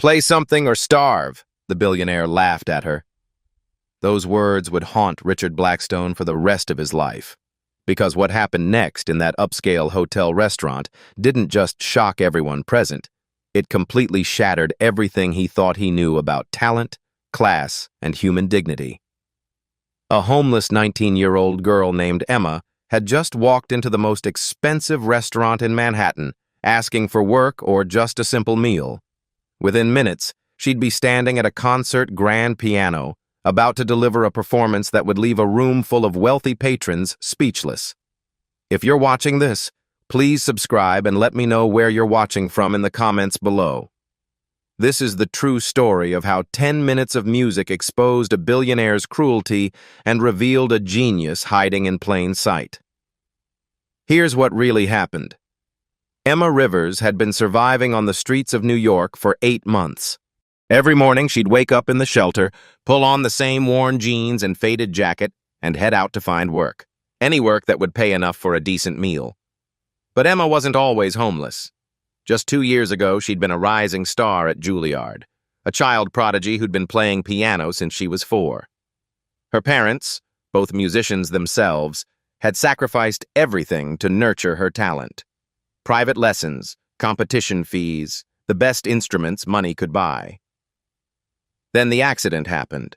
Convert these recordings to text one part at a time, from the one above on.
Play something or starve, the billionaire laughed at her. Those words would haunt Richard Blackstone for the rest of his life, because what happened next in that upscale hotel restaurant didn't just shock everyone present, it completely shattered everything he thought he knew about talent, class, and human dignity. A homeless 19-year-old girl named Emma had just walked into the most expensive restaurant in Manhattan, asking for work or just a simple meal. Within minutes, she'd be standing at a concert grand piano, about to deliver a performance that would leave a room full of wealthy patrons speechless. If you're watching this, please subscribe and let me know where you're watching from in the comments below. This is the true story of how 10 minutes of music exposed a billionaire's cruelty and revealed a genius hiding in plain sight. Here's what really happened. Emma Rivers had been surviving on the streets of New York for 8 months. Every morning she'd wake up in the shelter, pull on the same worn jeans and faded jacket, and head out to find work. Any work that would pay enough for a decent meal. But Emma wasn't always homeless. Just 2 years ago, she'd been a rising star at Juilliard, a child prodigy who'd been playing piano since she was 4. Her parents, both musicians themselves, had sacrificed everything to nurture her talent. Private lessons, competition fees, the best instruments money could buy. Then the accident happened.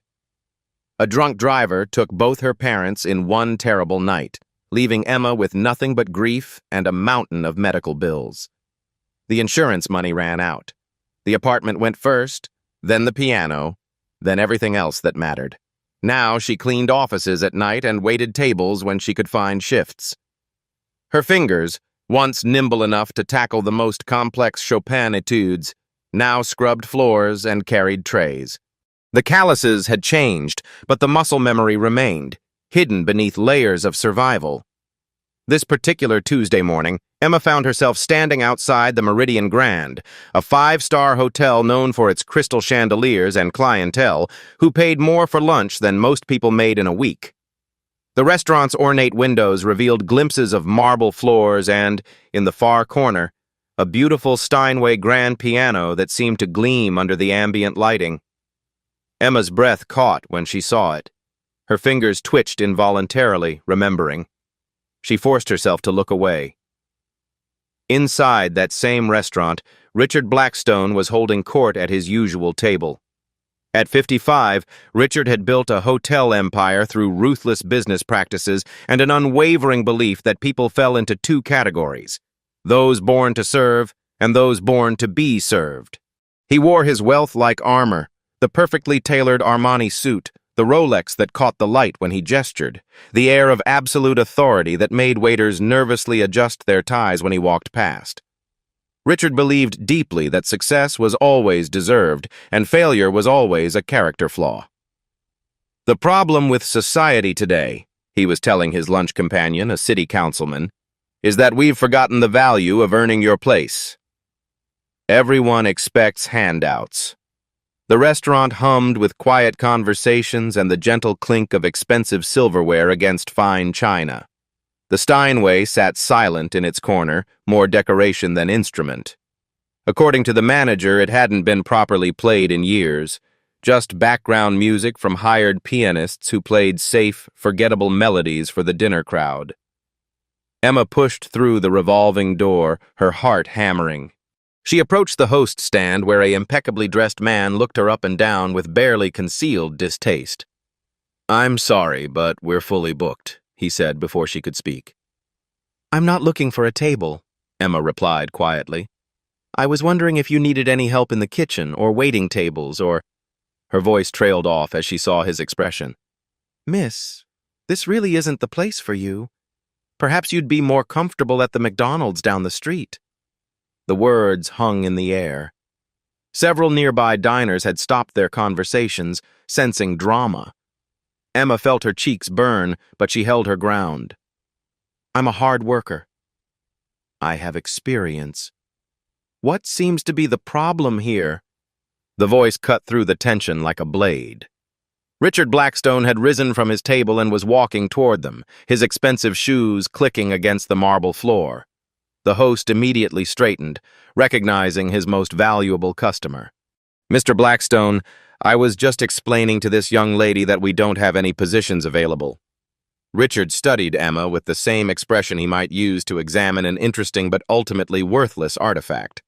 A drunk driver took both her parents in one terrible night, leaving Emma with nothing but grief and a mountain of medical bills. The insurance money ran out. The apartment went first, then the piano, then everything else that mattered. Now she cleaned offices at night and waited tables when she could find shifts. Her fingers, once nimble enough to tackle the most complex Chopin etudes, now scrubbed floors and carried trays. The calluses had changed, but the muscle memory remained, hidden beneath layers of survival. This particular Tuesday morning, Emma found herself standing outside the Meridian Grand, a 5-star hotel known for its crystal chandeliers and clientele, who paid more for lunch than most people made in a week. The restaurant's ornate windows revealed glimpses of marble floors and, in the far corner, a beautiful Steinway grand piano that seemed to gleam under the ambient lighting. Emma's breath caught when she saw it. Her fingers twitched involuntarily, remembering. She forced herself to look away. Inside that same restaurant, Richard Blackstone was holding court at his usual table. At 55, Richard had built a hotel empire through ruthless business practices and an unwavering belief that people fell into 2 categories, those born to serve and those born to be served. He wore his wealth like armor, the perfectly tailored Armani suit, the Rolex that caught the light when he gestured, the air of absolute authority that made waiters nervously adjust their ties when he walked past. Richard believed deeply that success was always deserved, and failure was always a character flaw. The problem with society today, he was telling his lunch companion, a city councilman, is that we've forgotten the value of earning your place. Everyone expects handouts. The restaurant hummed with quiet conversations and the gentle clink of expensive silverware against fine china. The Steinway sat silent in its corner, more decoration than instrument. According to the manager, it hadn't been properly played in years, just background music from hired pianists who played safe, forgettable melodies for the dinner crowd. Emma pushed through the revolving door, her heart hammering. She approached the host stand where an impeccably dressed man looked her up and down with barely concealed distaste. "I'm sorry, but we're fully booked," he said before she could speak. "I'm not looking for a table," Emma replied quietly. "I was wondering if you needed any help in the kitchen or waiting tables or—" Her voice trailed off as she saw his expression. "Miss, this really isn't the place for you. Perhaps you'd be more comfortable at the McDonald's down the street." The words hung in the air. Several nearby diners had stopped their conversations, sensing drama. Emma felt her cheeks burn, but she held her ground. "I'm a hard worker. I have experience. What seems to be the problem here?" The voice cut through the tension like a blade. Richard Blackstone had risen from his table and was walking toward them, his expensive shoes clicking against the marble floor. The host immediately straightened, recognizing his most valuable customer. Mr. Blackstone, I was just explaining to this young lady that we don't have any positions available. Richard studied Emma with the same expression he might use to examine an interesting but ultimately worthless artifact.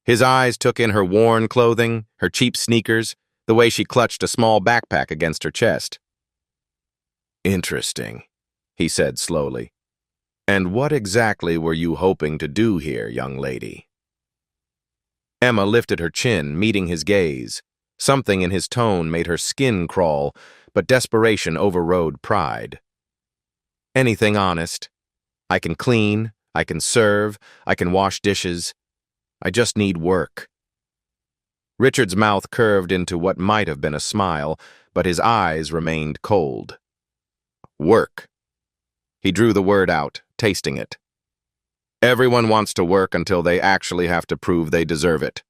His eyes took in her worn clothing, her cheap sneakers, the way she clutched a small backpack against her chest. Interesting, he said slowly. And what exactly were you hoping to do here, young lady? Emma lifted her chin, meeting his gaze. Something in his tone made her skin crawl, but desperation overrode pride. Anything honest. I can clean, I can serve, I can wash dishes. I just need work. Richard's mouth curved into what might have been a smile, but his eyes remained cold. Work. He drew the word out, tasting it. Everyone wants to work until they actually have to prove they deserve it.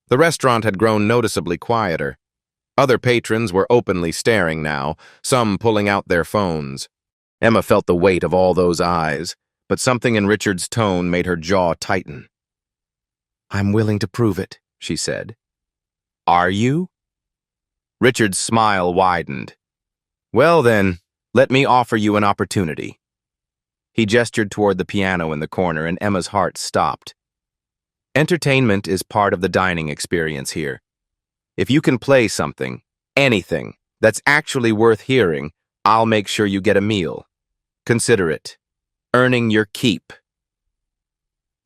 The restaurant had grown noticeably quieter. Other patrons were openly staring now, some pulling out their phones. Emma felt the weight of all those eyes, but something in Richard's tone made her jaw tighten. I'm willing to prove it, she said. Are you? Richard's smile widened. Well then, let me offer you an opportunity. He gestured toward the piano in the corner, and Emma's heart stopped. Entertainment is part of the dining experience here. If you can play something, anything, that's actually worth hearing, I'll make sure you get a meal. Consider it. Earning your keep.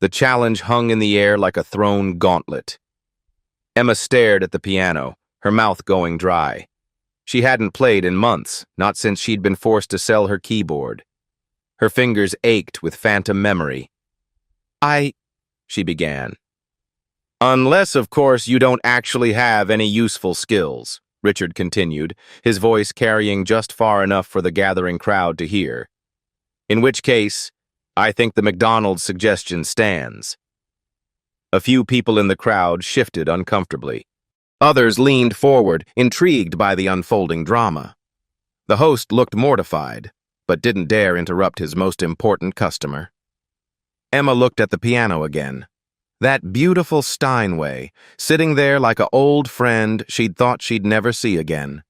The challenge hung in the air like a thrown gauntlet. Emma stared at the piano, her mouth going dry. She hadn't played in months, not since she'd been forced to sell her keyboard. Her fingers ached with phantom memory. She began. Unless, of course, you don't actually have any useful skills, Richard continued, his voice carrying just far enough for the gathering crowd to hear. In which case, I think the McDonald's suggestion stands. A few people in the crowd shifted uncomfortably. Others leaned forward, intrigued by the unfolding drama. The host looked mortified, but didn't dare interrupt his most important customer. Emma looked at the piano again. That beautiful Steinway, sitting there like an old friend she'd thought she'd never see again.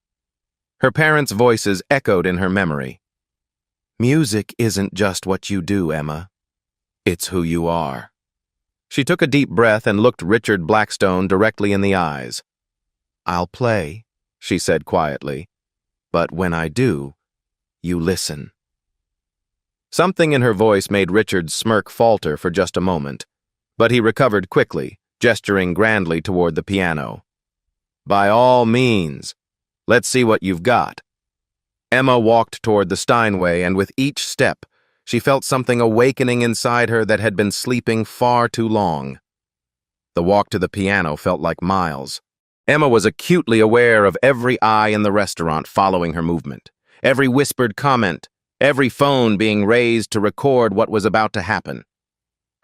Her parents' voices echoed in her memory. Music isn't just what you do, Emma. It's who you are. She took a deep breath and looked Richard Blackstone directly in the eyes. I'll play, she said quietly, but when I do, you listen. Something in her voice made Richard's smirk falter for just a moment, but he recovered quickly, gesturing grandly toward the piano. By all means, let's see what you've got. Emma walked toward the Steinway, and with each step, she felt something awakening inside her that had been sleeping far too long. The walk to the piano felt like miles. Emma was acutely aware of every eye in the restaurant following her movement, every whispered comment, every phone being raised to record what was about to happen.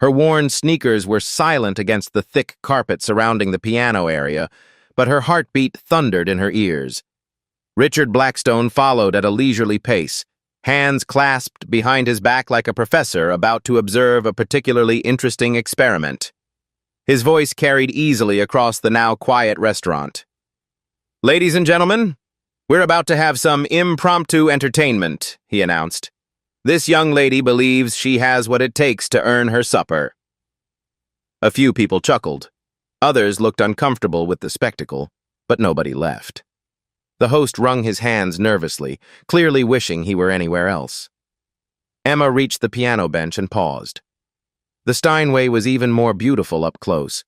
Her worn sneakers were silent against the thick carpet surrounding the piano area, but her heartbeat thundered in her ears. Richard Blackstone followed at a leisurely pace, hands clasped behind his back like a professor about to observe a particularly interesting experiment. His voice carried easily across the now quiet restaurant. Ladies and gentlemen, we're about to have some impromptu entertainment, he announced. This young lady believes she has what it takes to earn her supper. A few people chuckled. Others looked uncomfortable with the spectacle, but nobody left. The host wrung his hands nervously, clearly wishing he were anywhere else. Emma reached the piano bench and paused. The Steinway was even more beautiful up close,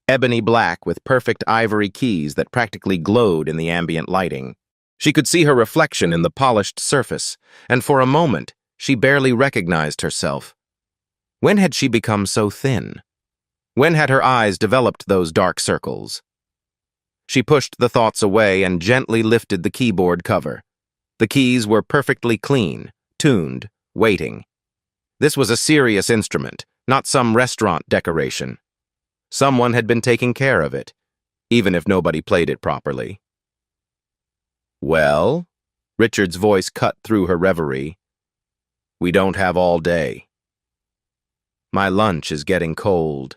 ebony black with perfect ivory keys that practically glowed in the ambient lighting. She could see her reflection in the polished surface, and for a moment, she barely recognized herself. When had she become so thin? When had her eyes developed those dark circles? She pushed the thoughts away and gently lifted the keyboard cover. The keys were perfectly clean, tuned, waiting. This was a serious instrument, not some restaurant decoration. Someone had been taking care of it, even if nobody played it properly. Well, Richard's voice cut through her reverie. We don't have all day. My lunch is getting cold.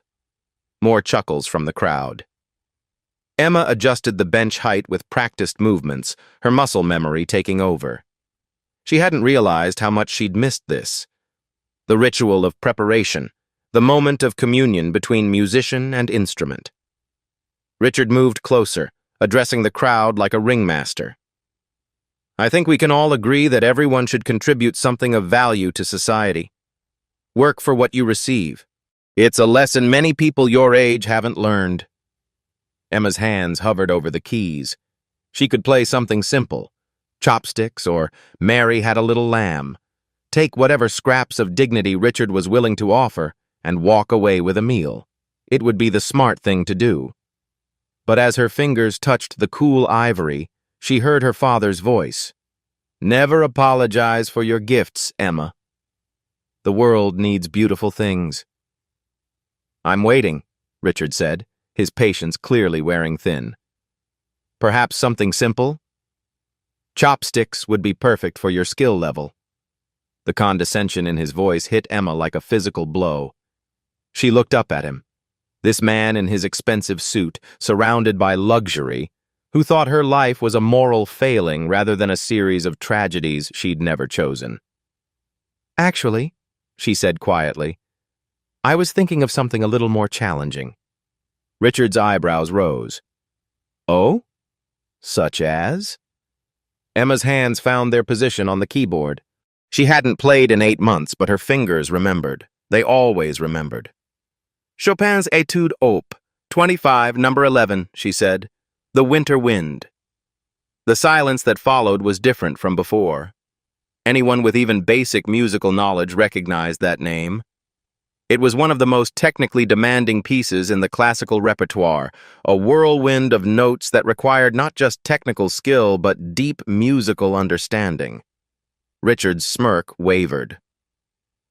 More chuckles from the crowd. Emma adjusted the bench height with practiced movements, her muscle memory taking over. She hadn't realized how much she'd missed this. The ritual of preparation, the moment of communion between musician and instrument. Richard moved closer, addressing the crowd like a ringmaster. I think we can all agree that everyone should contribute something of value to society. Work for what you receive. It's a lesson many people your age haven't learned. Emma's hands hovered over the keys. She could play something simple, chopsticks or Mary Had a Little Lamb. Take whatever scraps of dignity Richard was willing to offer and walk away with a meal. It would be the smart thing to do. But as her fingers touched the cool ivory, she heard her father's voice. Never apologize for your gifts, Emma. The world needs beautiful things. I'm waiting, Richard said, his patience clearly wearing thin. Perhaps something simple? Chopsticks would be perfect for your skill level. The condescension in his voice hit Emma like a physical blow. She looked up at him. This man in his expensive suit, surrounded by luxury, who thought her life was a moral failing rather than a series of tragedies she'd never chosen. Actually, she said quietly, I was thinking of something a little more challenging. Richard's eyebrows rose. Oh? Such as? Emma's hands found their position on the keyboard. She hadn't played in 8 months, but her fingers remembered. They always remembered. Chopin's Etude Op. 25, number 11, she said. The Winter Wind. The silence that followed was different from before. Anyone with even basic musical knowledge recognized that name. It was one of the most technically demanding pieces in the classical repertoire, a whirlwind of notes that required not just technical skill but deep musical understanding. Richard's smirk wavered.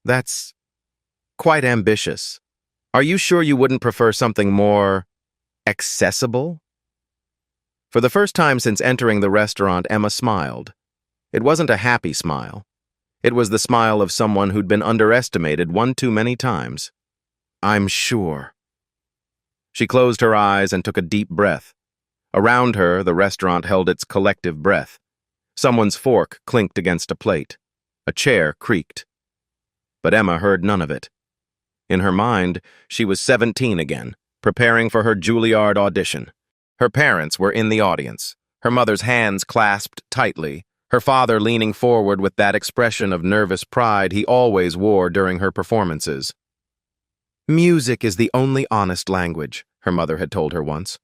That's quite ambitious. Are you sure you wouldn't prefer something more accessible? For the first time since entering the restaurant, Emma smiled. It wasn't a happy smile. It was the smile of someone who'd been underestimated one too many times. I'm sure. She closed her eyes and took a deep breath. Around her, the restaurant held its collective breath. Someone's fork clinked against a plate. A chair creaked. But Emma heard none of it. In her mind, she was 17 again, preparing for her Juilliard audition. Her parents were in the audience, her mother's hands clasped tightly, her father leaning forward with that expression of nervous pride he always wore during her performances. Music is the only honest language, her mother had told her once.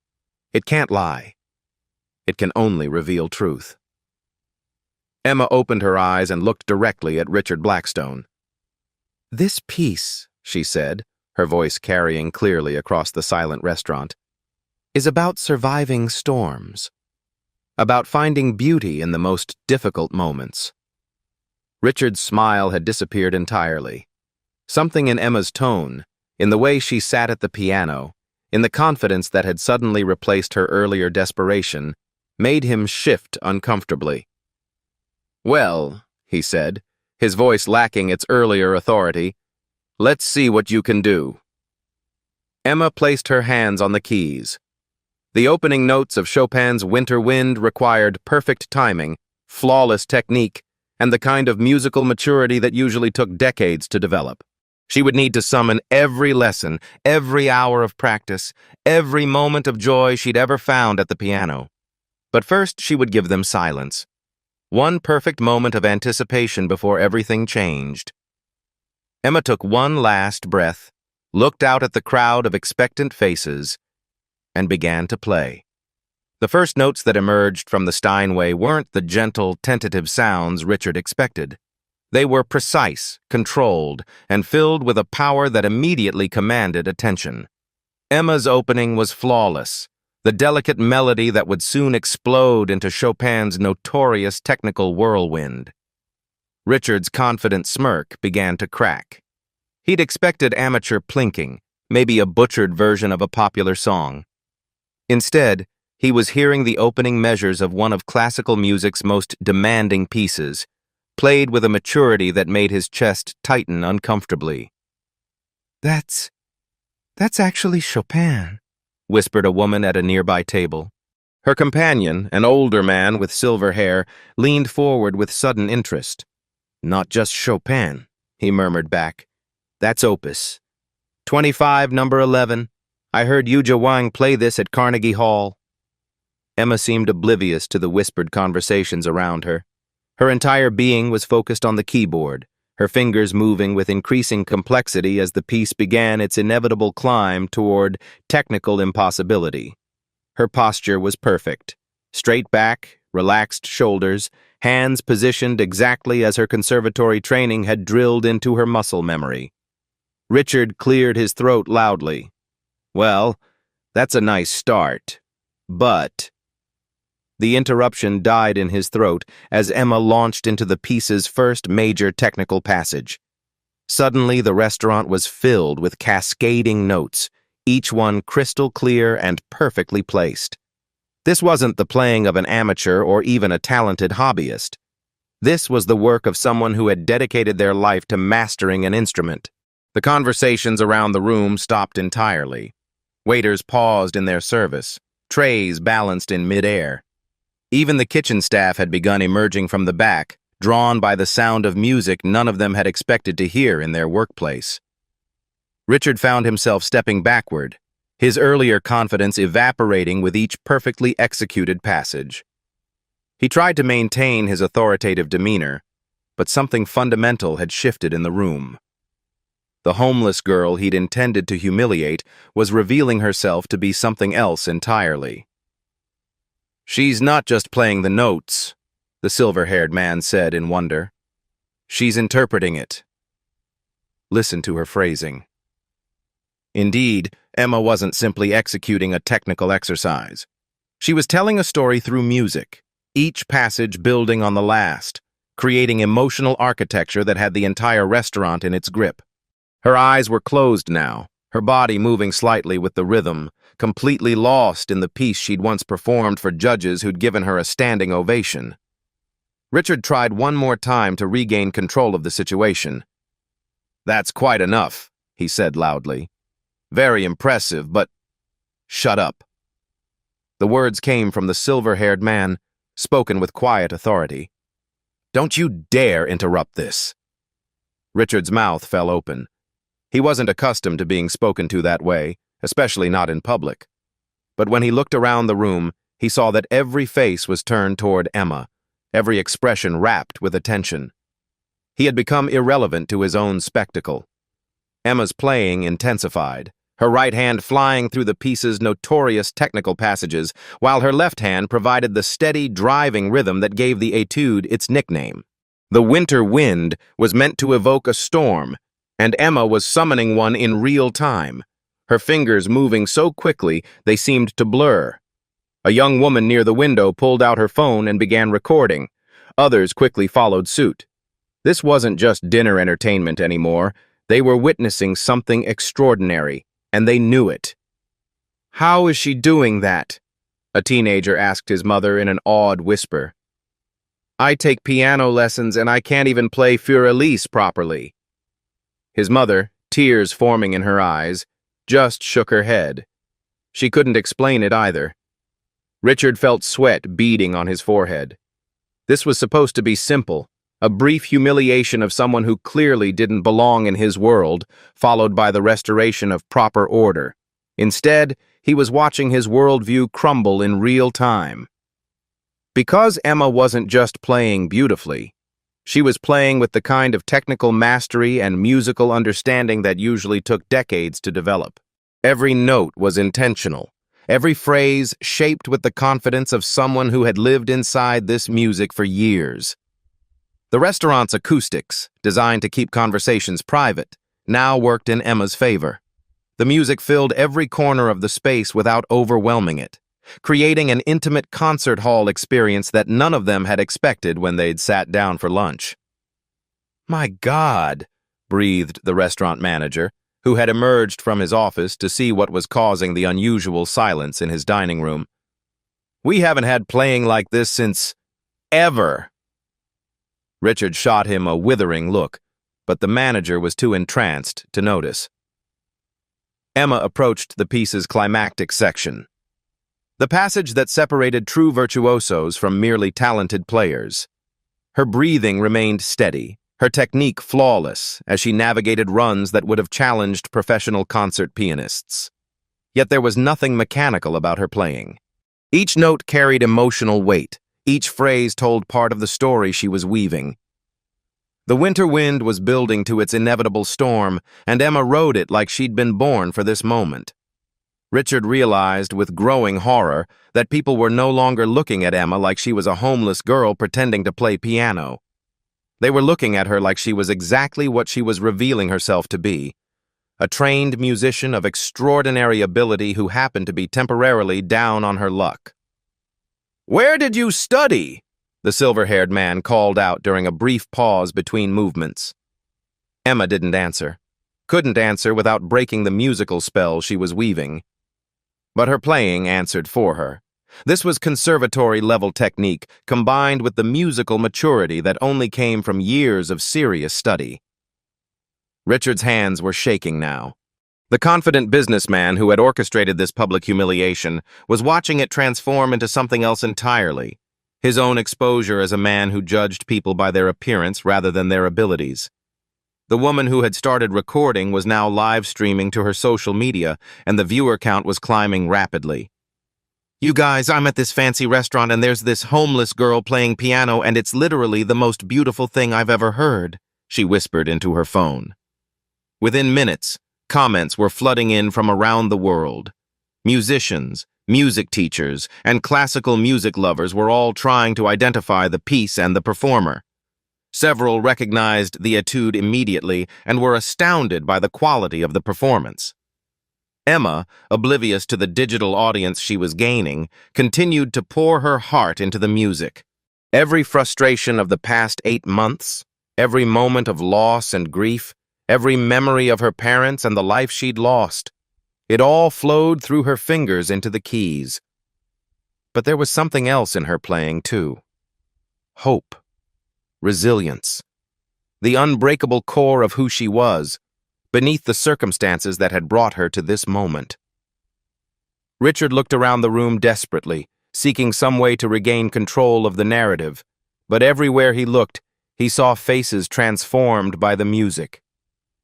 It can't lie. It can only reveal truth. Emma opened her eyes and looked directly at Richard Blackstone. This piece, she said, her voice carrying clearly across the silent restaurant, is about surviving storms. About finding beauty in the most difficult moments. Richard's smile had disappeared entirely. Something in Emma's tone, in the way she sat at the piano, in the confidence that had suddenly replaced her earlier desperation, made him shift uncomfortably. Well, he said, his voice lacking its earlier authority, let's see what you can do. Emma placed her hands on the keys. The opening notes of Chopin's Winter Wind required perfect timing, flawless technique, and the kind of musical maturity that usually took decades to develop. She would need to summon every lesson, every hour of practice, every moment of joy she'd ever found at the piano. But first, she would give them silence. One perfect moment of anticipation before everything changed. Emma took one last breath, looked out at the crowd of expectant faces, and began to play. The first notes that emerged from the Steinway weren't the gentle, tentative sounds Richard expected. They were precise, controlled, and filled with a power that immediately commanded attention. Emma's opening was flawless, the delicate melody that would soon explode into Chopin's notorious technical whirlwind. Richard's confident smirk began to crack. He'd expected amateur plinking, maybe a butchered version of a popular song. Instead, he was hearing the opening measures of one of classical music's most demanding pieces, played with a maturity that made his chest tighten uncomfortably. That's actually Chopin, whispered a woman at a nearby table. Her companion, an older man with silver hair, leaned forward with sudden interest. Not just Chopin, he murmured back. That's Opus. 25, number 11. I heard Yuja Wang play this at Carnegie Hall. Emma seemed oblivious to the whispered conversations around her. Her entire being was focused on the keyboard, her fingers moving with increasing complexity as the piece began its inevitable climb toward technical impossibility. Her posture was perfect. Straight back, relaxed shoulders, hands positioned exactly as her conservatory training had drilled into her muscle memory. Richard cleared his throat loudly. Well, that's a nice start, but... The interruption died in his throat as Emma launched into the piece's first major technical passage. Suddenly, the restaurant was filled with cascading notes, each one crystal clear and perfectly placed. This wasn't the playing of an amateur or even a talented hobbyist. This was the work of someone who had dedicated their life to mastering an instrument. The conversations around the room stopped entirely. Waiters paused in their service, trays balanced in midair. Even the kitchen staff had begun emerging from the back, drawn by the sound of music none of them had expected to hear in their workplace. Richard found himself stepping backward, his earlier confidence evaporating with each perfectly executed passage. He tried to maintain his authoritative demeanor, but something fundamental had shifted in the room. The homeless girl he'd intended to humiliate was revealing herself to be something else entirely. She's not just playing the notes, the silver-haired man said in wonder. She's interpreting it. Listen to her phrasing. Indeed, Emma wasn't simply executing a technical exercise. She was telling a story through music, each passage building on the last, creating emotional architecture that had the entire restaurant in its grip. Her eyes were closed now, her body moving slightly with the rhythm, completely lost in the piece she'd once performed for judges who'd given her a standing ovation. Richard tried one more time to regain control of the situation. That's quite enough, he said loudly. Very impressive, but... Shut up. The words came from the silver-haired man, spoken with quiet authority. Don't you dare interrupt this. Richard's mouth fell open. He wasn't accustomed to being spoken to that way, especially not in public. But when he looked around the room, he saw that every face was turned toward Emma, every expression rapt with attention. He had become irrelevant to his own spectacle. Emma's playing intensified, her right hand flying through the piece's notorious technical passages, while her left hand provided the steady, driving rhythm that gave the etude its nickname. The winter wind was meant to evoke a storm, and Emma was summoning one in real time, her fingers moving so quickly they seemed to blur. A young woman near the window pulled out her phone and began recording. Others quickly followed suit. This wasn't just dinner entertainment anymore. They were witnessing something extraordinary, and they knew it. How is she doing that? A teenager asked his mother in an awed whisper. I take piano lessons and I can't even play Für Elise properly. His mother, tears forming in her eyes, just shook her head. She couldn't explain it either. Richard felt sweat beading on his forehead. This was supposed to be simple, a brief humiliation of someone who clearly didn't belong in his world, followed by the restoration of proper order. Instead, he was watching his worldview crumble in real time. Because Emma wasn't just playing beautifully, she was playing with the kind of technical mastery and musical understanding that usually took decades to develop. Every note was intentional, every phrase shaped with the confidence of someone who had lived inside this music for years. The restaurant's acoustics, designed to keep conversations private, now worked in Emma's favor. The music filled every corner of the space without overwhelming it, creating an intimate concert hall experience that none of them had expected when they'd sat down for lunch. My God, breathed the restaurant manager, who had emerged from his office to see what was causing the unusual silence in his dining room. We haven't had playing like this since... ever. Richard shot him a withering look, but the manager was too entranced to notice. Emma approached the piece's climactic section. The passage that separated true virtuosos from merely talented players. Her breathing remained steady, her technique flawless, as she navigated runs that would have challenged professional concert pianists. Yet there was nothing mechanical about her playing. Each note carried emotional weight. Each phrase told part of the story she was weaving. The winter wind was building to its inevitable storm, and Emma rode it like she'd been born for this moment. Richard realized with growing horror that people were no longer looking at Emma like she was a homeless girl pretending to play piano. They were looking at her like she was exactly what she was revealing herself to be, a trained musician of extraordinary ability who happened to be temporarily down on her luck. "Where did you study?" the silver-haired man called out during a brief pause between movements. Emma didn't answer. Couldn't answer without breaking the musical spell she was weaving. But her playing answered for her. This was conservatory-level technique combined with the musical maturity that only came from years of serious study. Richard's hands were shaking now. The confident businessman who had orchestrated this public humiliation was watching it transform into something else entirely, his own exposure as a man who judged people by their appearance rather than their abilities. The woman who had started recording was now live streaming to her social media, and the viewer count was climbing rapidly. "You guys, I'm at this fancy restaurant and there's this homeless girl playing piano and it's literally the most beautiful thing I've ever heard," she whispered into her phone. Within minutes, comments were flooding in from around the world. Musicians, music teachers, and classical music lovers were all trying to identify the piece and the performer. Several recognized the etude immediately and were astounded by the quality of the performance. Emma, oblivious to the digital audience she was gaining, continued to pour her heart into the music. Every frustration of the past 8 months, every moment of loss and grief, every memory of her parents and the life she'd lost, it all flowed through her fingers into the keys. But there was something else in her playing, too. Hope. Resilience. The unbreakable core of who she was, beneath the circumstances that had brought her to this moment. Richard looked around the room desperately, seeking some way to regain control of the narrative, but everywhere he looked, he saw faces transformed by the music.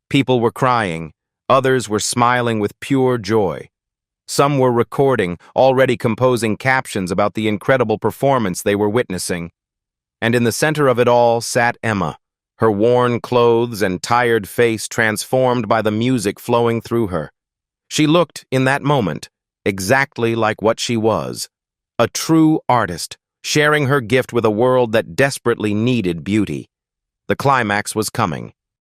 People were crying, others were smiling with pure joy. Some were recording, already composing captions about the incredible performance they were witnessing. And in the center of it all sat Emma, her worn clothes and tired face transformed by the music flowing through her. She looked, in that moment, exactly like what she was, a true artist, sharing her gift with a world that desperately needed beauty. The climax was coming.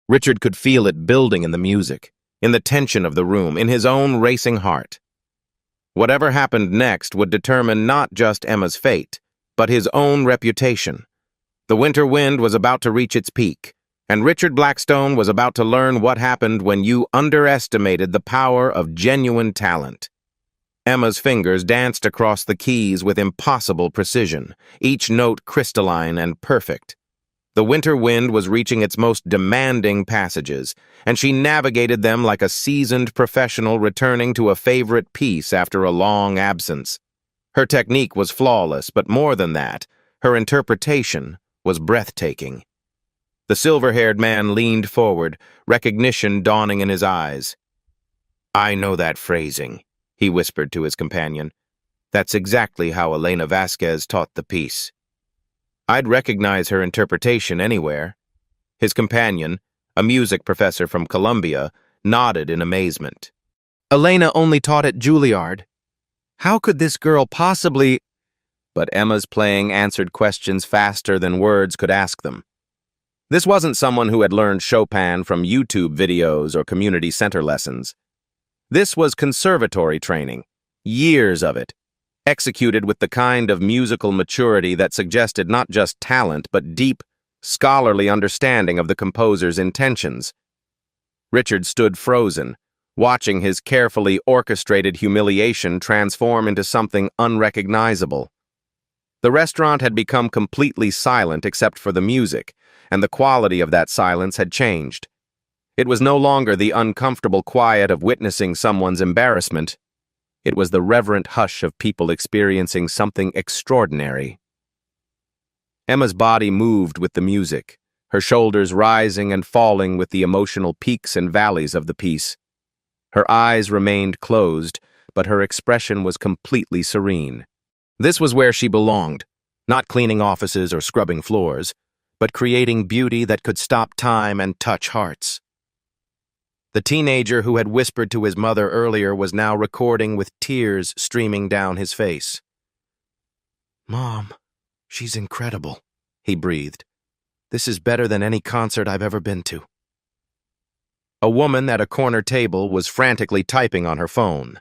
Richard could feel it building in the music, in the tension of the room, in his own racing heart. Whatever happened next would determine not just Emma's fate, but his own reputation. The winter wind was about to reach its peak, and Richard Blackstone was about to learn what happened when you underestimated the power of genuine talent. Emma's fingers danced across the keys with impossible precision, each note crystalline and perfect. The winter wind was reaching its most demanding passages, and she navigated them like a seasoned professional returning to a favorite piece after a long absence. Her technique was flawless, but more than that, her interpretation was breathtaking. The silver-haired man leaned forward, recognition dawning in his eyes. "I know that phrasing," he whispered to his companion. "That's exactly how Elena Vasquez taught the piece." "I'd recognize her interpretation anywhere." His companion, a music professor from Columbia, nodded in amazement. "Elena only taught at Juilliard. How could this girl possibly—" But Emma's playing answered questions faster than words could ask them. This wasn't someone who had learned Chopin from YouTube videos or community center lessons. This was conservatory training, years of it, executed with the kind of musical maturity that suggested not just talent but deep, scholarly understanding of the composer's intentions. Richard stood frozen, watching his carefully orchestrated humiliation transform into something unrecognizable. The restaurant had become completely silent except for the music, and the quality of that silence had changed. It was no longer the uncomfortable quiet of witnessing someone's embarrassment. It was the reverent hush of people experiencing something extraordinary. Emma's body moved with the music, her shoulders rising and falling with the emotional peaks and valleys of the piece. Her eyes remained closed, but her expression was completely serene. This was where she belonged, not cleaning offices or scrubbing floors, but creating beauty that could stop time and touch hearts. The teenager who had whispered to his mother earlier was now recording with tears streaming down his face. "Mom, she's incredible," he breathed. "This is better than any concert I've ever been to." A woman at a corner table was frantically typing on her phone.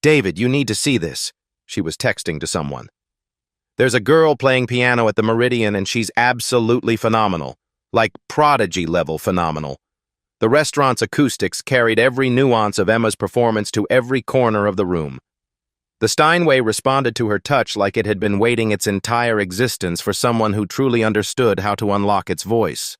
"David, you need to see this," she was texting to someone. "There's a girl playing piano at the Meridian and she's absolutely phenomenal, like prodigy-level phenomenal. The restaurant's acoustics carried every nuance of Emma's performance to every corner of the room. The Steinway responded to her touch like it had been waiting its entire existence for someone who truly understood how to unlock its voice.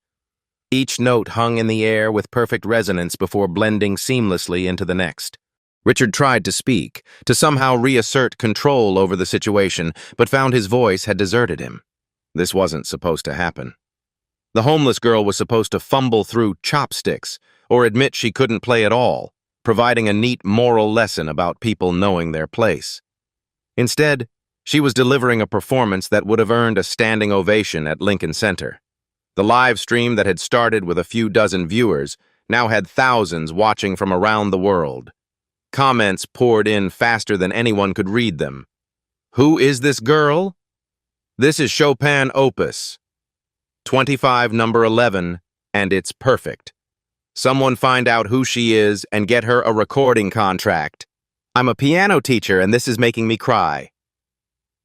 Each note hung in the air with perfect resonance before blending seamlessly into the next. Richard tried to speak, to somehow reassert control over the situation, but found his voice had deserted him. This wasn't supposed to happen. The homeless girl was supposed to fumble through chopsticks or admit she couldn't play at all, providing a neat moral lesson about people knowing their place. Instead, she was delivering a performance that would have earned a standing ovation at Lincoln Center. The live stream that had started with a few dozen viewers now had thousands watching from around the world. Comments poured in faster than anyone could read them. "Who is this girl? This is Chopin Opus 25 number 11, and it's perfect. Someone find out who she is and get her a recording contract. I'm a piano teacher and this is making me cry."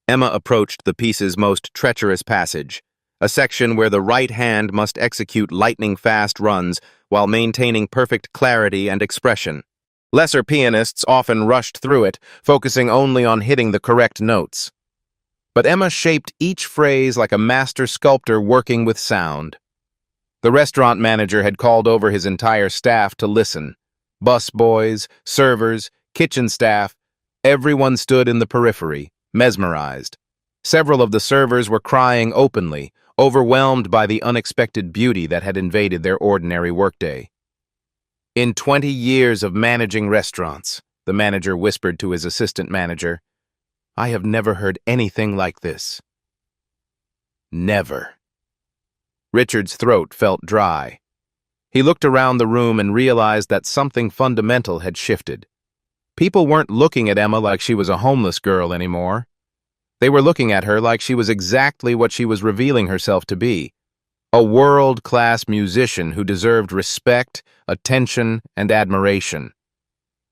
Emma approached the piece's most treacherous passage, a section where the right hand must execute lightning-fast runs while maintaining perfect clarity and expression. Lesser pianists often rushed through it, focusing only on hitting the correct notes. But Emma shaped each phrase like a master sculptor working with sound. The restaurant manager had called over his entire staff to listen. Bus boys, servers, kitchen staff, everyone stood in the periphery, mesmerized. Several of the servers were crying openly, overwhelmed by the unexpected beauty that had invaded their ordinary workday. "In 20 years of managing restaurants," the manager whispered to his assistant manager, "I have never heard anything like this. Never." Richard's throat felt dry. He looked around the room and realized that something fundamental had shifted. People weren't looking at Emma like she was a homeless girl anymore. They were looking at her like she was exactly what she was revealing herself to be, a world-class musician who deserved respect, attention, and admiration.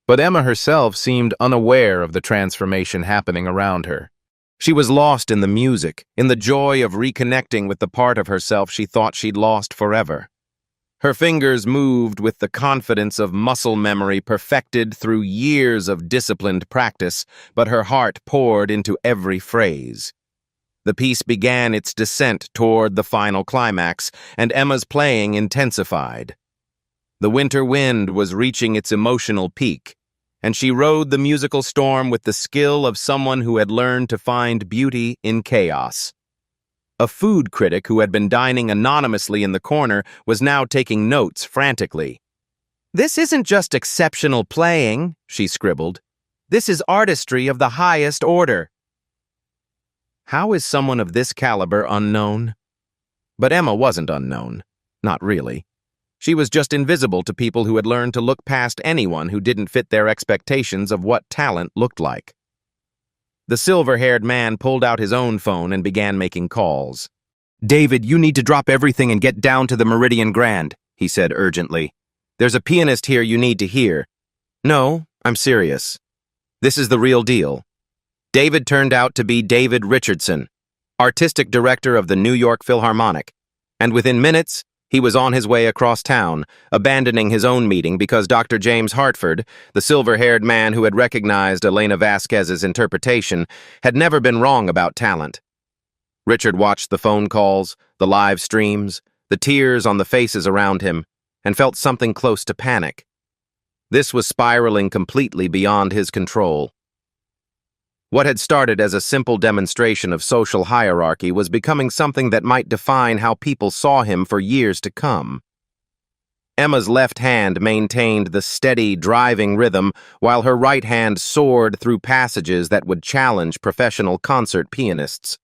But Emma herself seemed unaware of the transformation happening around her. She was lost in the music, in the joy of reconnecting with the part of herself she thought she'd lost forever. Her fingers moved with the confidence of muscle memory perfected through years of disciplined practice, but her heart poured into every phrase. The piece began its descent toward the final climax, and Emma's playing intensified. The winter wind was reaching its emotional peak, and she rode the musical storm with the skill of someone who had learned to find beauty in chaos. A food critic who had been dining anonymously in the corner was now taking notes frantically. "This isn't just exceptional playing," she scribbled. "This is artistry of the highest order." How is someone of this caliber unknown? But Emma wasn't unknown. Not really. She was just invisible to people who had learned to look past anyone who didn't fit their expectations of what talent looked like. The silver-haired man pulled out his own phone and began making calls. "David, you need to drop everything and get down to the Meridian Grand," he said urgently. "There's a pianist here you need to hear." "No, I'm serious. This is the real deal." David turned out to be David Richardson, artistic director of the New York Philharmonic, and within minutes, he was on his way across town, abandoning his own meeting because Dr. James Hartford, the silver-haired man who had recognized Elena Vasquez's interpretation, had never been wrong about talent. Richard watched the phone calls, the live streams, the tears on the faces around him, and felt something close to panic. This was spiraling completely beyond his control. What had started as a simple demonstration of social hierarchy was becoming something that might define how people saw him for years to come. Emma's left hand maintained the steady, driving rhythm, while her right hand soared through passages that would challenge professional concert pianists.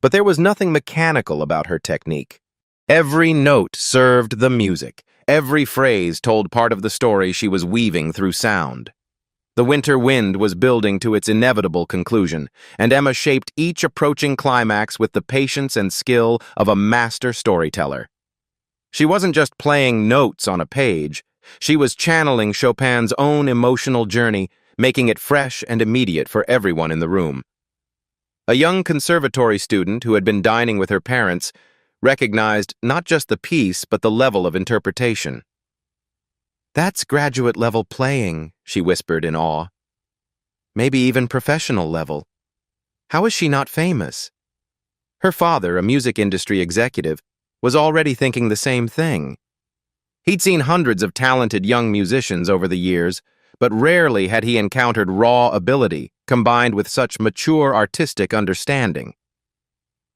But there was nothing mechanical about her technique. Every note served the music. Every phrase told part of the story she was weaving through sound. The winter wind was building to its inevitable conclusion, and Emma shaped each approaching climax with the patience and skill of a master storyteller. She wasn't just playing notes on a page, she was channeling Chopin's own emotional journey, making it fresh and immediate for everyone in the room. A young conservatory student who had been dining with her parents recognized not just the piece but the level of interpretation. "That's graduate-level playing," she whispered in awe. "Maybe even professional level. How is she not famous?" Her father, a music industry executive, was already thinking the same thing. He'd seen hundreds of talented young musicians over the years, but rarely had he encountered raw ability combined with such mature artistic understanding.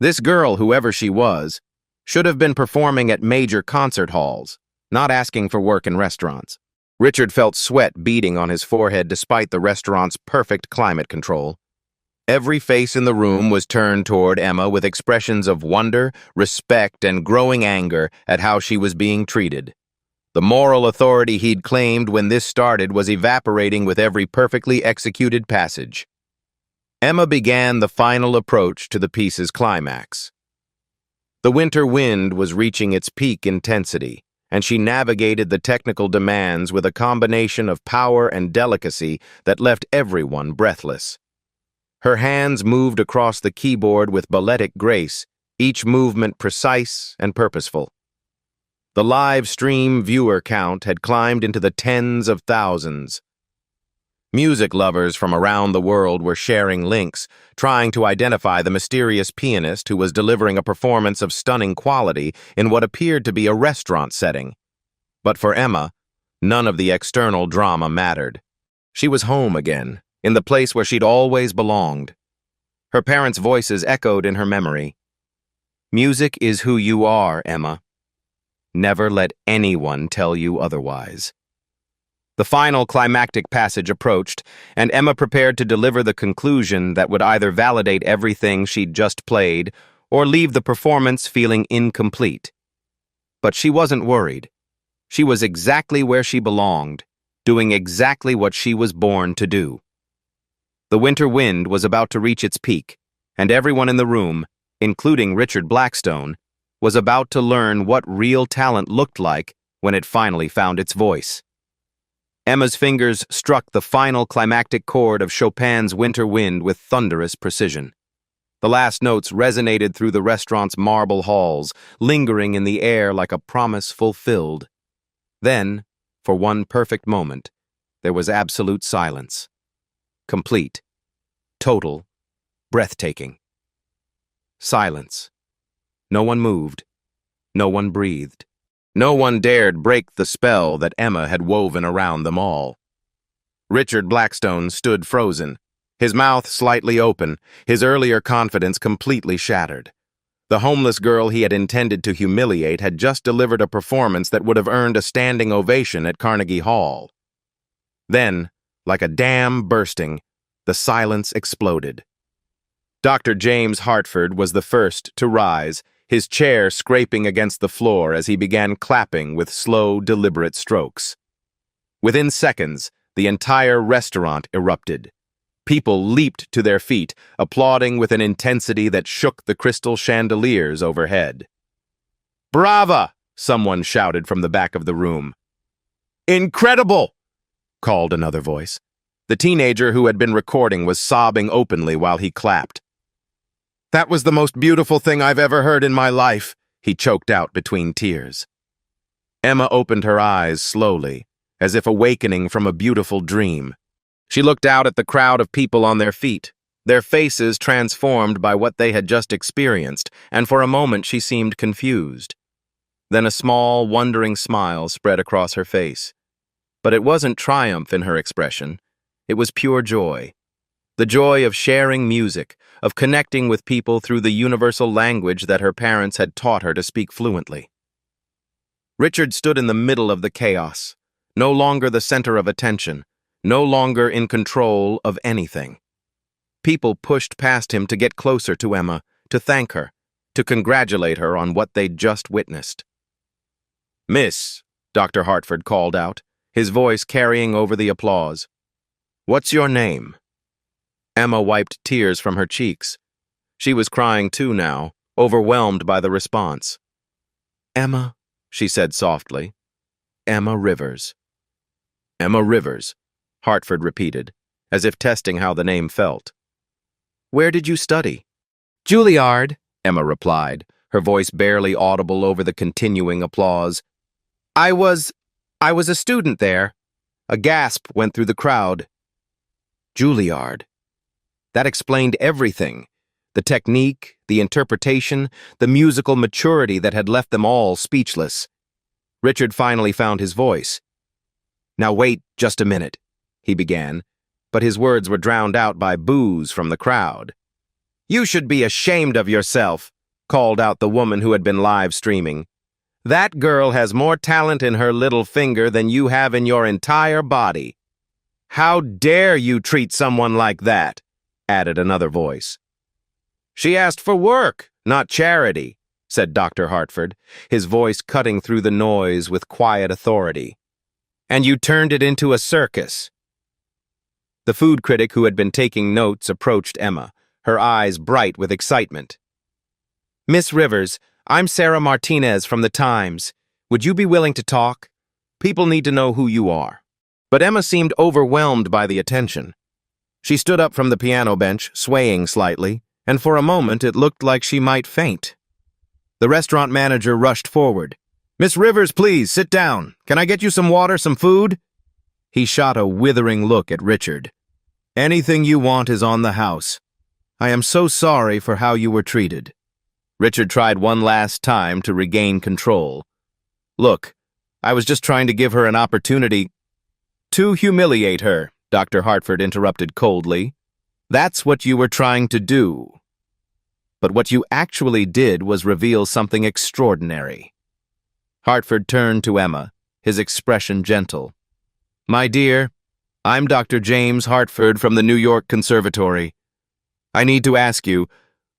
This girl, whoever she was, should have been performing at major concert halls, not asking for work in restaurants. Richard felt sweat beading on his forehead despite the restaurant's perfect climate control. Every face in the room was turned toward Emma with expressions of wonder, respect, and growing anger at how she was being treated. The moral authority he'd claimed when this started was evaporating with every perfectly executed passage. Emma began the final approach to the piece's climax. The winter wind was reaching its peak intensity, and she navigated the technical demands with a combination of power and delicacy that left everyone breathless. Her hands moved across the keyboard with balletic grace, each movement precise and purposeful. The live stream viewer count had climbed into the tens of thousands. Music lovers from around the world were sharing links, trying to identify the mysterious pianist who was delivering a performance of stunning quality in what appeared to be a restaurant setting. But for Emma, none of the external drama mattered. She was home again, in the place where she'd always belonged. Her parents' voices echoed in her memory. "Music is who you are, Emma. Never let anyone tell you otherwise." The final climactic passage approached, and Emma prepared to deliver the conclusion that would either validate everything she'd just played or leave the performance feeling incomplete. But she wasn't worried. She was exactly where she belonged, doing exactly what she was born to do. The winter wind was about to reach its peak, and everyone in the room, including Richard Blackstone, was about to learn what real talent looked like when it finally found its voice. Emma's fingers struck the final climactic chord of Chopin's Winter Wind with thunderous precision. The last notes resonated through the restaurant's marble halls, lingering in the air like a promise fulfilled. Then, for one perfect moment, there was absolute silence. Complete, total, breathtaking. Silence. No one moved. No one breathed. No one dared break the spell that Emma had woven around them all. Richard Blackstone stood frozen, his mouth slightly open, his earlier confidence completely shattered. The homeless girl he had intended to humiliate had just delivered a performance that would have earned a standing ovation at Carnegie Hall. Then, like a dam bursting, the silence exploded. Dr. James Hartford was the first to rise, his chair scraping against the floor as he began clapping with slow, deliberate strokes. Within seconds, the entire restaurant erupted. People leaped to their feet, applauding with an intensity that shook the crystal chandeliers overhead. "Brava!" someone shouted from the back of the room. "Incredible!" called another voice. The teenager who had been recording was sobbing openly while he clapped. "That was the most beautiful thing I've ever heard in my life," he choked out between tears. Emma opened her eyes slowly, as if awakening from a beautiful dream. She looked out at the crowd of people on their feet, their faces transformed by what they had just experienced, and for a moment she seemed confused. Then a small, wondering smile spread across her face. But it wasn't triumph in her expression. It was pure joy. The joy of sharing music, of connecting with people through the universal language that her parents had taught her to speak fluently. Richard stood in the middle of the chaos, no longer the center of attention, no longer in control of anything. People pushed past him to get closer to Emma, to thank her, to congratulate her on what they'd just witnessed. "Miss," Dr. Hartford called out, his voice carrying over the applause. "What's your name?" Emma wiped tears from her cheeks. She was crying too now, overwhelmed by the response. "Emma," she said softly. "Emma Rivers." "Emma Rivers," Hartford repeated, as if testing how the name felt. "Where did you study?" "Juilliard," Emma replied, her voice barely audible over the continuing applause. I was a student there." A gasp went through the crowd. Juilliard. That explained everything. The technique, the interpretation, the musical maturity that had left them all speechless. Richard finally found his voice. "Now wait just a minute," he began, but his words were drowned out by boos from the crowd. "You should be ashamed of yourself," called out the woman who had been live streaming. "That girl has more talent in her little finger than you have in your entire body. How dare you treat someone like that?" added another voice. "She asked for work, not charity," said Dr. Hartford, his voice cutting through the noise with quiet authority. "And you turned it into a circus." The food critic who had been taking notes approached Emma, her eyes bright with excitement. "Miss Rivers, I'm Sarah Martinez from the Times. Would you be willing to talk? People need to know who you are." But Emma seemed overwhelmed by the attention. She stood up from the piano bench, swaying slightly, and for a moment it looked like she might faint. The restaurant manager rushed forward. "Miss Rivers, please, sit down. Can I get you some water, some food?" He shot a withering look at Richard. "Anything you want is on the house. I am so sorry for how you were treated." Richard tried one last time to regain control. "Look, I was just trying to give her an opportunity." "To humiliate her," Dr. Hartford interrupted coldly. "That's what you were trying to do. But what you actually did was reveal something extraordinary." Hartford turned to Emma, his expression gentle. "My dear, I'm Dr. James Hartford from the New York Conservatory. I need to ask you,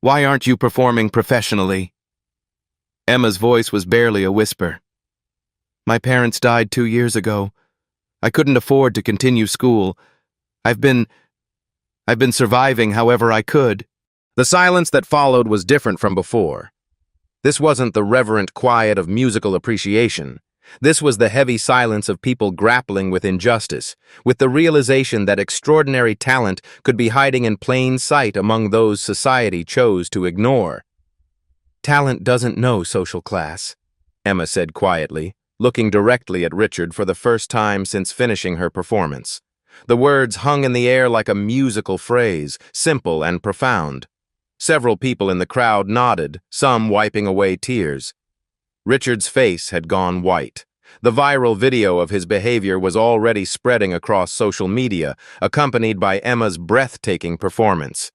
why aren't you performing professionally?" Emma's voice was barely a whisper. "My parents died 2 years ago. I couldn't afford to continue school. I've been surviving however I could." The silence that followed was different from before. This wasn't the reverent quiet of musical appreciation. This was the heavy silence of people grappling with injustice, with the realization that extraordinary talent could be hiding in plain sight among those society chose to ignore. "Talent doesn't know social class," Emma said quietly, looking directly at Richard for the first time since finishing her performance. The words hung in the air like a musical phrase, simple and profound. Several people in the crowd nodded, some wiping away tears. Richard's face had gone white. The viral video of his behavior was already spreading across social media, accompanied by Emma's breathtaking performance.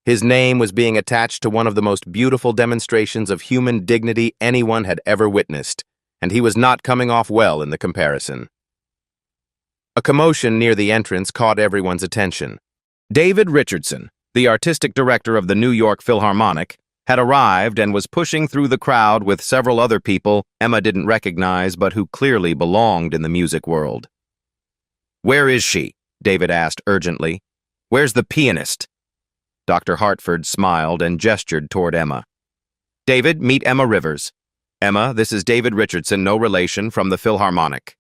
His name was being attached to one of the most beautiful demonstrations of human dignity anyone had ever witnessed, and he was not coming off well in the comparison. A commotion near the entrance caught everyone's attention. David Richardson, the artistic director of the New York Philharmonic, had arrived and was pushing through the crowd with several other people Emma didn't recognize but who clearly belonged in the music world. "Where is she?" David asked urgently. "Where's the pianist?" Dr. Hartford smiled and gestured toward Emma. "David, meet Emma Rivers. Emma, this is David Richardson, no relation, from the Philharmonic."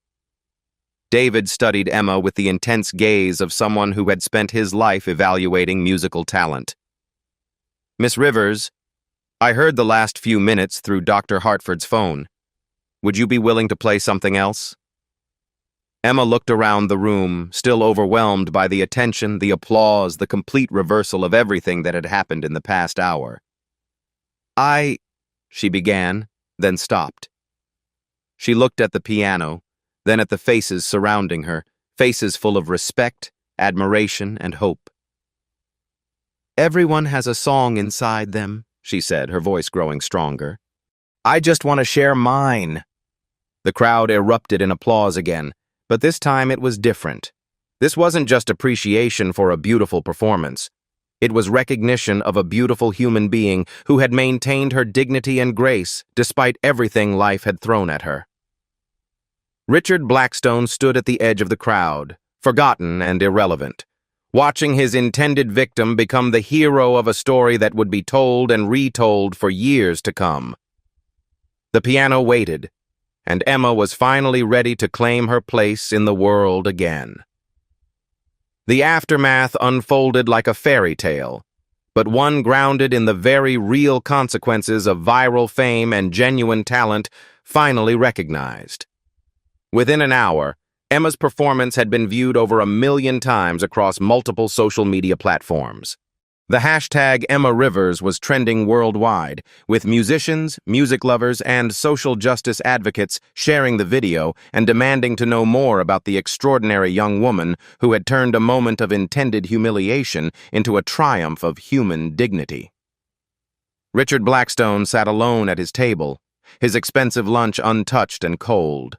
David studied Emma with the intense gaze of someone who had spent his life evaluating musical talent. "Miss Rivers, I heard the last few minutes through Dr. Hartford's phone. Would you be willing to play something else?" Emma looked around the room, still overwhelmed by the attention, the applause, the complete reversal of everything that had happened in the past hour. She began, then stopped. She looked at the piano, then at the faces surrounding her, faces full of respect, admiration, and hope. "Everyone has a song inside them," she said, her voice growing stronger. "I just want to share mine." The crowd erupted in applause again, but this time it was different. This wasn't just appreciation for a beautiful performance. It was recognition of a beautiful human being who had maintained her dignity and grace despite everything life had thrown at her. Richard Blackstone stood at the edge of the crowd, forgotten and irrelevant, watching his intended victim become the hero of a story that would be told and retold for years to come. The piano waited, and Emma was finally ready to claim her place in the world again. The aftermath unfolded like a fairy tale, but one grounded in the very real consequences of viral fame and genuine talent finally recognized. Within an hour, Emma's performance had been viewed over 1 million times across multiple social media platforms. The hashtag Emma Rivers was trending worldwide, with musicians, music lovers, and social justice advocates sharing the video and demanding to know more about the extraordinary young woman who had turned a moment of intended humiliation into a triumph of human dignity. Richard Blackstone sat alone at his table, his expensive lunch untouched and cold.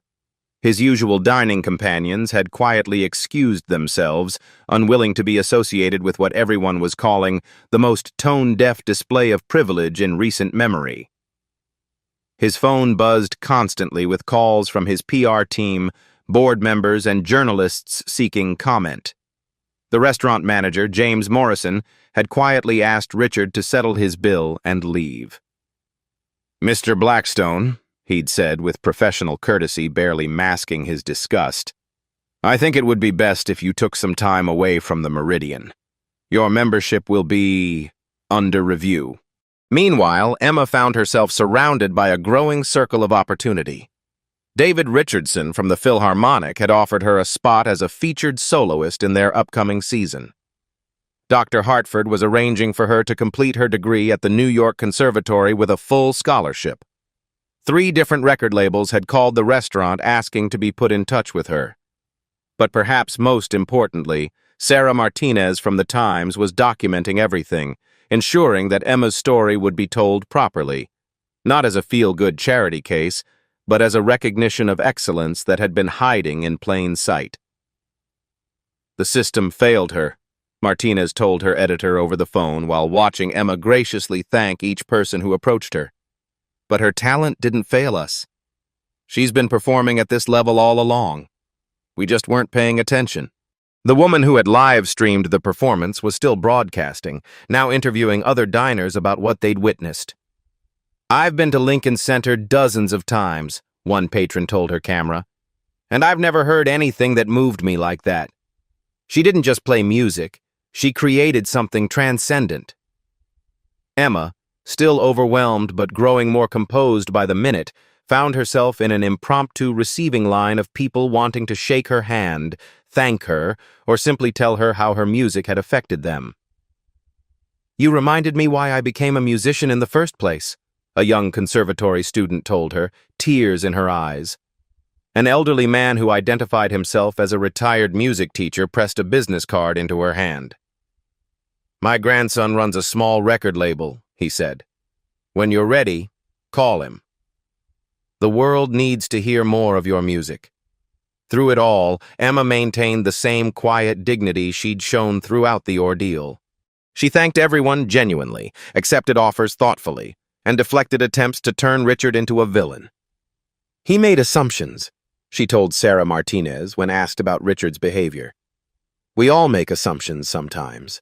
His usual dining companions had quietly excused themselves, unwilling to be associated with what everyone was calling the most tone-deaf display of privilege in recent memory. His phone buzzed constantly with calls from his PR team, board members, and journalists seeking comment. The restaurant manager, James Morrison, had quietly asked Richard to settle his bill and leave. "Mr. Blackstone," he'd said with professional courtesy barely masking his disgust, "I think it would be best if you took some time away from the Meridian. Your membership will be under review." Meanwhile, Emma found herself surrounded by a growing circle of opportunity. David Richardson from the Philharmonic had offered her a spot as a featured soloist in their upcoming season. Dr. Hartford was arranging for her to complete her degree at the New York Conservatory with a full scholarship. 3 different record labels had called the restaurant asking to be put in touch with her. But perhaps most importantly, Sarah Martinez from The Times was documenting everything, ensuring that Emma's story would be told properly, not as a feel-good charity case, but as a recognition of excellence that had been hiding in plain sight. "The system failed her," Martinez told her editor over the phone while watching Emma graciously thank each person who approached her. "But her talent didn't fail us. She's been performing at this level all along. We just weren't paying attention." The woman who had live-streamed the performance was still broadcasting, now interviewing other diners about what they'd witnessed. "I've been to Lincoln Center dozens of times," one patron told her camera, "and I've never heard anything that moved me like that. She didn't just play music, she created something transcendent." Emma, still overwhelmed but growing more composed by the minute, found herself in an impromptu receiving line of people wanting to shake her hand, thank her, or simply tell her how her music had affected them. "You reminded me why I became a musician in the first place," a young conservatory student told her, tears in her eyes. An elderly man who identified himself as a retired music teacher pressed a business card into her hand. "My grandson runs a small record label," he said. "When you're ready, call him. The world needs to hear more of your music." Through it all, Emma maintained the same quiet dignity she'd shown throughout the ordeal. She thanked everyone genuinely, accepted offers thoughtfully, and deflected attempts to turn Richard into a villain. "He made assumptions," she told Sarah Martinez when asked about Richard's behavior. "We all make assumptions sometimes."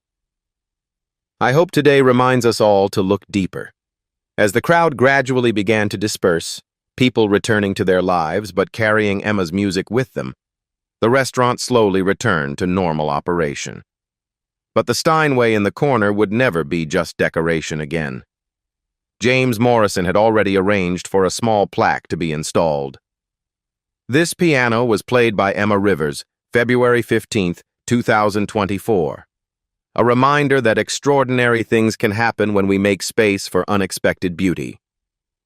I hope today reminds us all to look deeper. As the crowd gradually began to disperse, people returning to their lives but carrying Emma's music with them, the restaurant slowly returned to normal operation. But the Steinway in the corner would never be just decoration again. James Morrison had already arranged for a small plaque to be installed. "This piano was played by Emma Rivers, February 15, 2024. A reminder that extraordinary things can happen when we make space for unexpected beauty.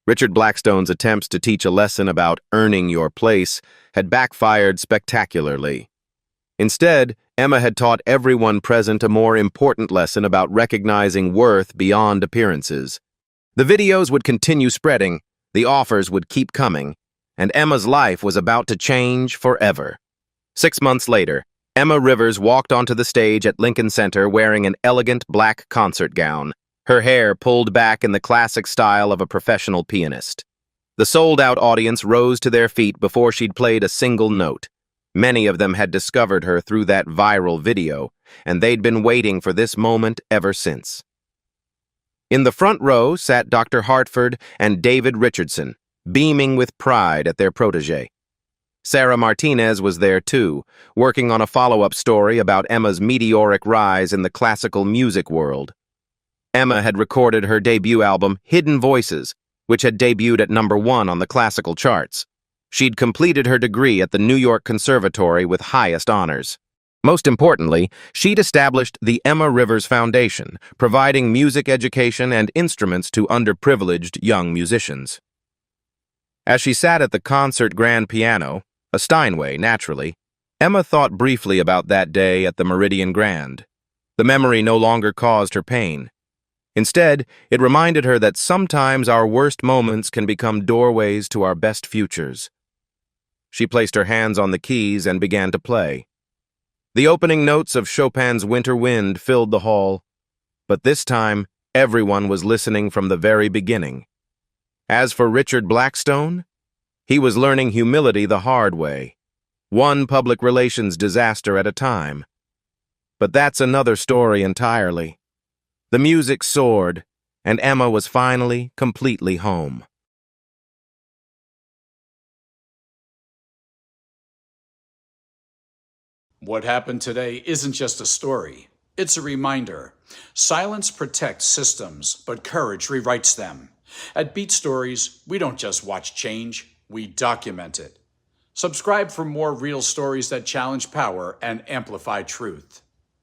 Richard Blackstone's attempts to teach a lesson about earning your place had backfired spectacularly. Instead, Emma had taught everyone present a more important lesson about recognizing worth beyond appearances. The videos would continue spreading, the offers would keep coming, and Emma's life was about to change forever. 6 months later, Emma Rivers walked onto the stage at Lincoln Center wearing an elegant black concert gown, her hair pulled back in the classic style of a professional pianist. The sold-out audience rose to their feet before she'd played a single note. Many of them had discovered her through that viral video, and they'd been waiting for this moment ever since. In the front row sat Dr. Hartford and David Richardson, beaming with pride at their protege. Sarah Martinez was there too, working on a follow-up story about Emma's meteoric rise in the classical music world. Emma had recorded her debut album, Hidden Voices, which had debuted at #1 on the classical charts. She'd completed her degree at the New York Conservatory with highest honors. Most importantly, she'd established the Emma Rivers Foundation, providing music education and instruments to underprivileged young musicians. As she sat at the concert grand piano, a Steinway, naturally, Emma thought briefly about that day at the Meridian Grand. The memory no longer caused her pain. Instead, it reminded her that sometimes our worst moments can become doorways to our best futures. She placed her hands on the keys and began to play. The opening notes of Chopin's Winter Wind filled the hall, but this time everyone was listening from the very beginning. As for Richard Blackstone, he was learning humility the hard way, one public relations disaster at a time. But that's another story entirely. The music soared, and Emma was finally completely home. What happened today isn't just a story, it's a reminder. Silence protects systems, but courage rewrites them. At Beat Stories, we don't just watch change, we document it. Subscribe for more real stories that challenge power and amplify truth.